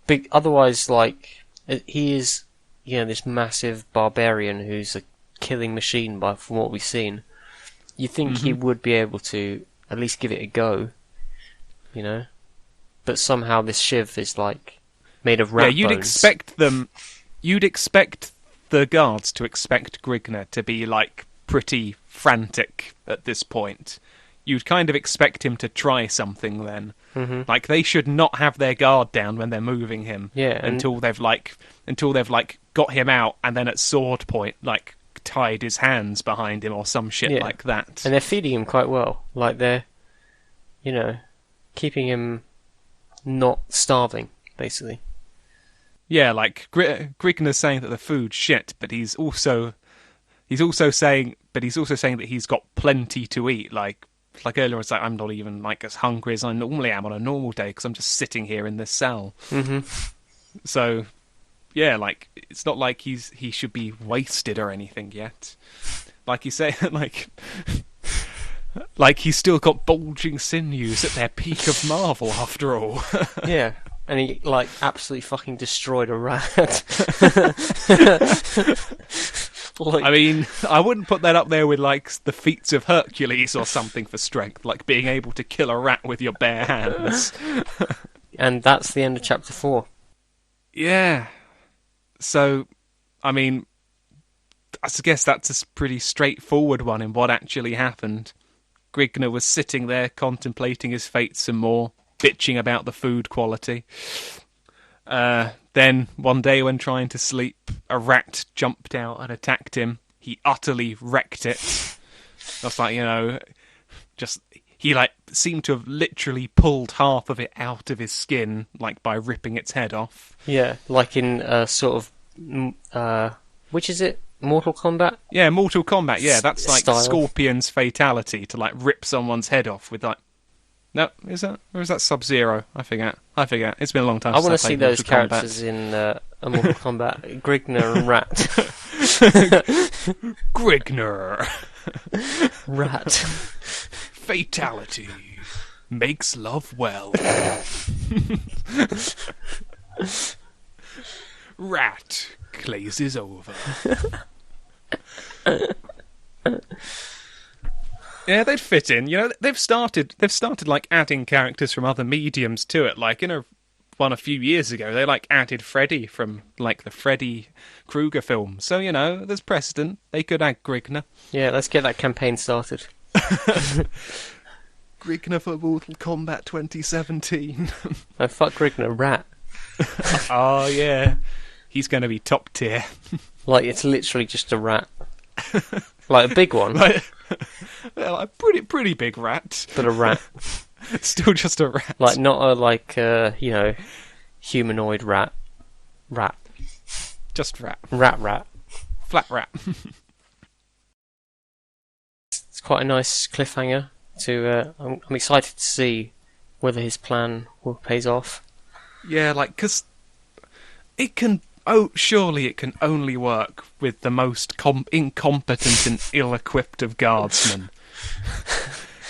But otherwise, like, he is, you know, this massive barbarian who's a killing machine from what we've seen. You'd think he would be able to at least give it a go, you know. But somehow this shiv is, like, made of rat bones. You'd expect the guards to expect Grigner to be, like, pretty frantic at this point. You'd kind of expect him to try something then. Mm-hmm. Like, they should not have their guard down when they're moving him. Yeah, until they've got him out and then at sword point, like, tied his hands behind him or some shit like that. And they're feeding him quite well. Like, they're, you know, keeping him not starving, basically. Yeah, like, Grigner's saying that the food's shit, but he's also saying that he's got plenty to eat. Like earlier, it's like, I'm not even, like, as hungry as I normally am on a normal day because I'm just sitting here in this cell. Mm-hmm. So, yeah, like, it's not like he should be wasted or anything yet. Like you say, like he's still got bulging sinews at their peak of marvel after all. Yeah, and he, like, absolutely fucking destroyed a rat. Like, I mean, I wouldn't put that up there with, like, the feats of Hercules or something for strength, like being able to kill a rat with your bare hands. And that's the end of chapter 4. Yeah. So, I mean, I guess that's a pretty straightforward one in what actually happened. Grigner was sitting there contemplating his fate some more, bitching about the food quality. Then, one day when trying to sleep, a rat jumped out and attacked him. He utterly wrecked it. That's like, you know, he, like, seemed to have literally pulled half of it out of his skin, like, by ripping its head off. Yeah, like in sort of, which is it? Mortal Kombat? Yeah, Mortal Kombat, yeah. That's like Style. Scorpion's fatality, to, like, rip someone's head off with, like... No, is that Sub-Zero? I forget. It's been a long time since I want to see those Mortal characters Kombat. in a Mortal Kombat. Grigner and Rat. Grigner. Rat. Fatality. Makes love well. Rat. Glazes over. Yeah, they'd fit in. You know, they've started like adding characters from other mediums to it. Like in a few years ago, they like added Freddy from like the Freddy Krueger film. So, you know, there's precedent. They could add Grigner. Yeah, let's get that campaign started. Grigner for Mortal Kombat 2017. Oh, fuck Grigner, Rat. Oh yeah, he's going to be top tier. Like, it's literally just a rat. Like a big one. Well, a pretty big rat. But a rat. Still just a rat. Like, not a, you know, humanoid rat. Rat. Just rat. Rat. Flat rat. It's quite a nice cliffhanger. I'm excited to see whether his plan pays off. Yeah, like, because it can... Oh, surely it can only work with the most incompetent and ill-equipped of guardsmen.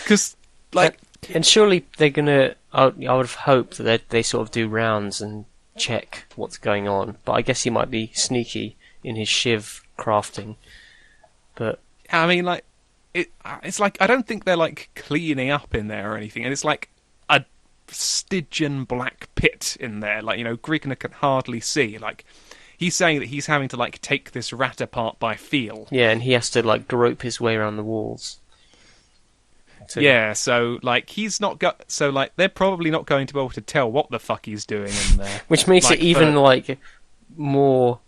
Because, like... And surely they're going to... I would have hoped that they sort of do rounds and check what's going on. But I guess he might be sneaky in his shiv crafting. But... I mean, like... It's like... I don't think they're, like, cleaning up in there or anything. And it's like a Stygian black pit in there. Like, you know, Grigner can hardly see. Like... He's saying that he's having to, like, take this rat apart by feel. Yeah, and he has to, like, grope his way around the walls. Yeah, so, like, he's not got... So, like, they're probably not going to be able to tell what the fuck he's doing in there. Which makes it even, like, more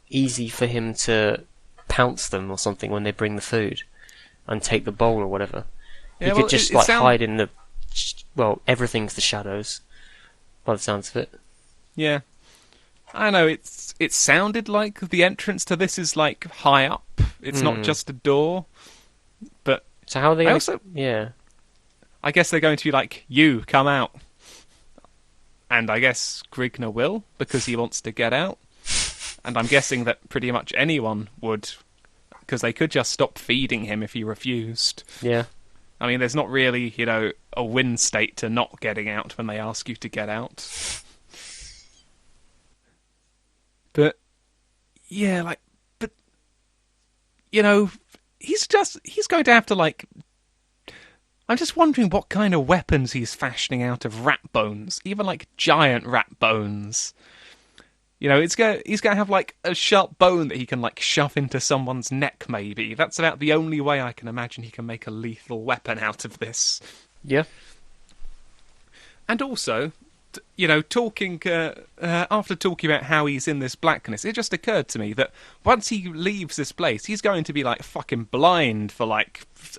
easy for him to pounce them or something when they bring the food and take the bowl or whatever. He could just hide in the well, everything's the shadows, by the sounds of it. Yeah. I know, it sounded like the entrance to this is, like, high up. It's not just a door. But So how are they... I guess they're going to be like, you, come out. And I guess Grigner will, because he wants to get out. And I'm guessing that pretty much anyone would, because they could just stop feeding him if he refused. Yeah. I mean, there's not really, a win state to not getting out when they ask you to get out. But, yeah, he's going to have to, I'm just wondering what kind of weapons he's fashioning out of rat bones, even, giant rat bones. He's going to have, a sharp bone that he can, shove into someone's neck, maybe. That's about the only way I can imagine he can make a lethal weapon out of this. Yeah. And also, talking after talking about how he's in this blackness, it just occurred to me that once he leaves this place, he's going to be, fucking blind for,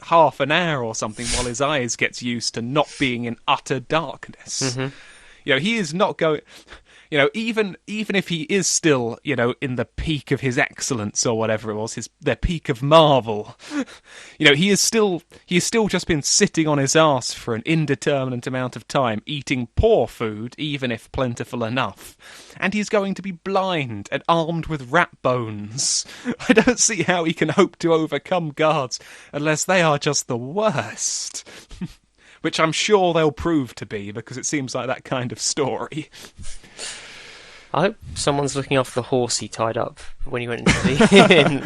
half an hour or something while his eyes gets used to not being in utter darkness. Mm-hmm. He is not going... even if he is still, in the peak of his excellence or whatever it was, the peak of Marvel, he's still just been sitting on his arse for an indeterminate amount of time, eating poor food, even if plentiful enough. And he's going to be blind and armed with rat bones. I don't see how he can hope to overcome guards unless they are just the worst. Which I'm sure they'll prove to be, because it seems like that kind of story. I hope someone's looking after the horse he tied up when he went into the inn,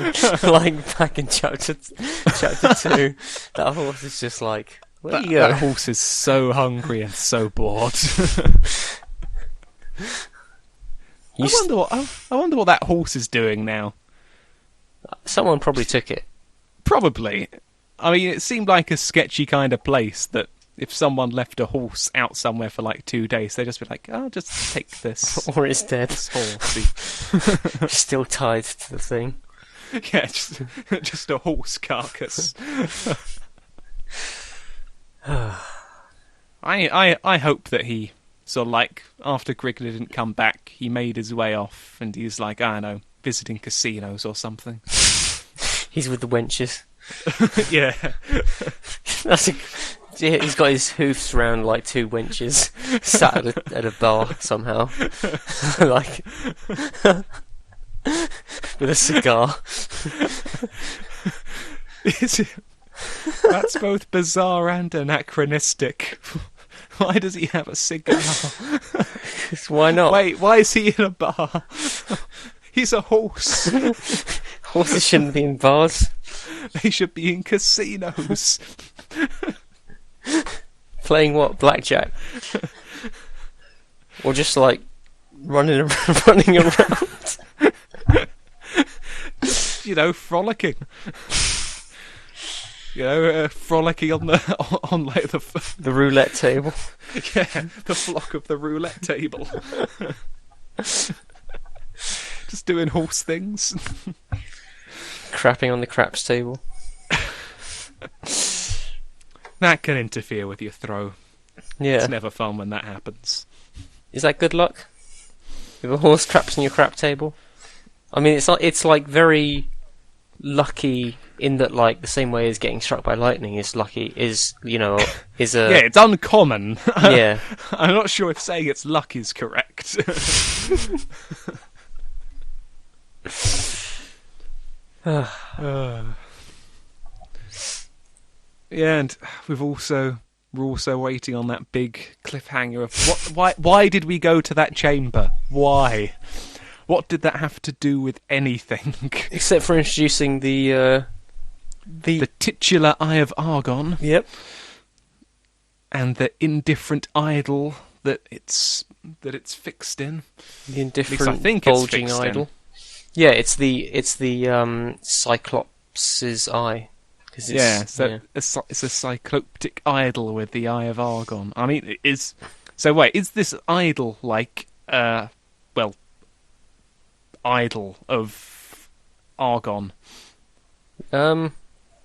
back in chapter 2. That horse is just like, where you go? That horse is so hungry and so bored. I wonder what that horse is doing now. Someone probably took it. Probably. I mean, it seemed like a sketchy kind of place that if someone left a horse out somewhere for 2 days, they'd just be like, oh, just take this. Or it's dead. This horsey. Still tied to the thing. Yeah, just a horse carcass. I hope that he, after Grigner didn't come back, he made his way off and he's I don't know, visiting casinos or something. He's with the wenches. Yeah. He's got his hoofs around 2 wenches, sat at a bar somehow, with a cigar. That's both bizarre and anachronistic. Why does he have a cigar? Why not? Wait, why is he in a bar? He's a horse. Horses shouldn't be in bars. They should be in casinos. Playing what? Blackjack? Or just running around? Just, frolicking. Frolicking on the roulette table. Yeah, the flock of the roulette table. Just doing horse things. Crapping on the craps table. That can interfere with your throw. Yeah. It's never fun when that happens. Is that good luck? If a horse craps on your crap table? I mean, it's very lucky in that, the same way as getting struck by lightning is lucky, is a... Yeah, it's uncommon. Yeah. I'm not sure if saying it's luck is correct. Yeah, and we're also waiting on that big cliffhanger of why did we go to that chamber? Why? What did that have to do with anything? Except for introducing the titular Eye of Argon. Yep. And the indifferent idol that it's fixed in. The indifferent, I think bulging idol. In. Yeah, it's the Cyclops' eye. It's a cycloptic idol with the Eye of Argon. I mean, it is. So wait, is this idol idol of Argon?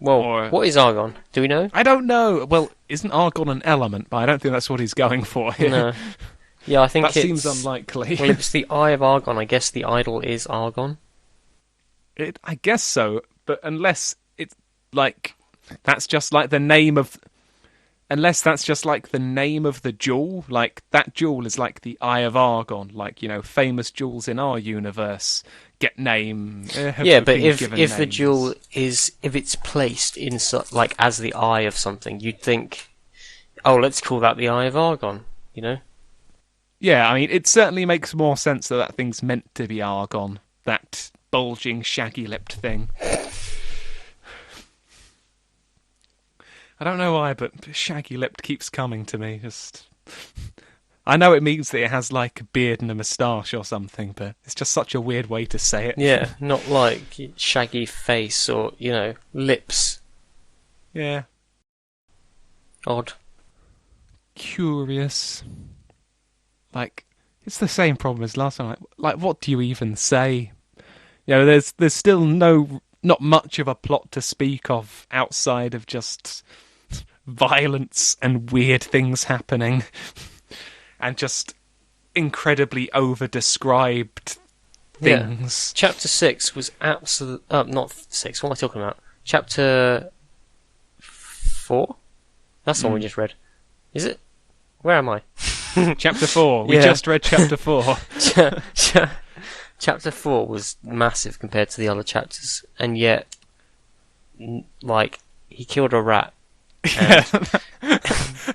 Well, Or- what is argon? Do we know? I don't know. Well, isn't argon an element? But I don't think that's what he's going for here. No. Yeah, I think That seems unlikely. Well, if it's the Eye of Argon, I guess the idol is argon. I guess so, but unless it's like that's just like the name of. Unless that's just like the name of the jewel, like that jewel is like the Eye of Argon, like famous jewels in our universe get name. Yeah, but if the the jewel is if it's placed in like as the eye of something, you'd think, oh, let's call that the Eye of Argon. Yeah, I mean, it certainly makes more sense that thing's meant to be argon, that bulging, shaggy-lipped thing. I don't know why, but shaggy-lipped keeps coming to me. I know it means that it has like a beard and a moustache or something, but it's just such a weird way to say it. Yeah, not like shaggy face or lips. Yeah. Odd. Curious. Like, it's the same problem as last time. Like, what do you even say? There's still not much of a plot to speak of outside of just violence and weird things happening, and just incredibly over-described things. Yeah. Chapter 6 was absolute. Not 6. What am I talking about? Chapter 4. That's the one we just read. Is it? Where am I? Chapter 4. We just read Chapter 4. Chapter 4 was massive compared to the other chapters, and yet, like, he killed a rat. Yeah,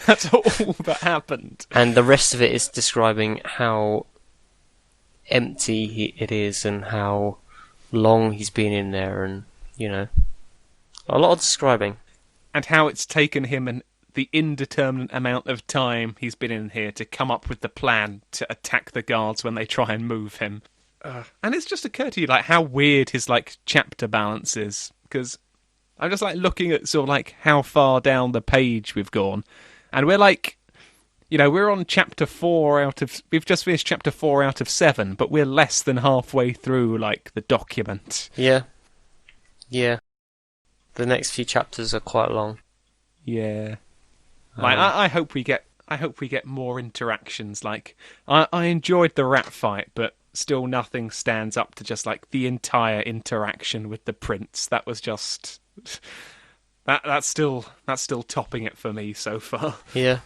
that's all that happened. And the rest of it is describing how empty it is and how long he's been in there, and, a lot of describing. And how it's taken him the indeterminate amount of time he's been in here to come up with the plan to attack the guards when they try and move him. And it's just occurred to you like how weird his like chapter balance is, because I'm just like looking at sort of like how far down the page we've gone, and we're like, we're on chapter 4 we've just finished chapter 4 out of 7, but we're less than halfway through like the document. Yeah. The next few chapters are quite long. Yeah. Like I hope we get more interactions. Like I enjoyed the rat fight, but still nothing stands up to just like the entire interaction with the prince. That was just that's still topping it for me so far. Yeah.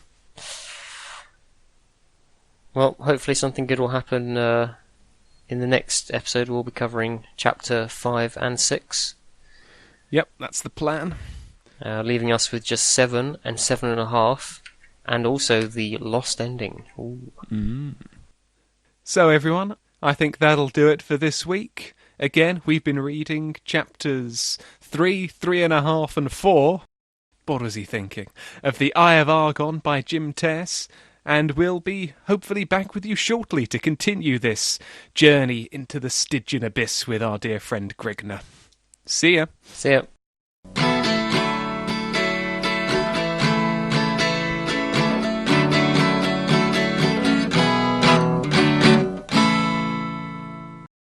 Well, hopefully something good will happen in the next episode. We'll be covering chapter 5 and 6. Yep, that's the plan. Leaving us with just 7 and 7.5, and also the lost ending. Ooh. So everyone, I think that'll do it for this week. Again, we've been reading chapters 3, 3.5, and 4. What was he thinking? Of the Eye of Argon by Jim Theis, and we'll be hopefully back with you shortly to continue this journey into the Stygian abyss with our dear friend Grigna. See ya. See ya.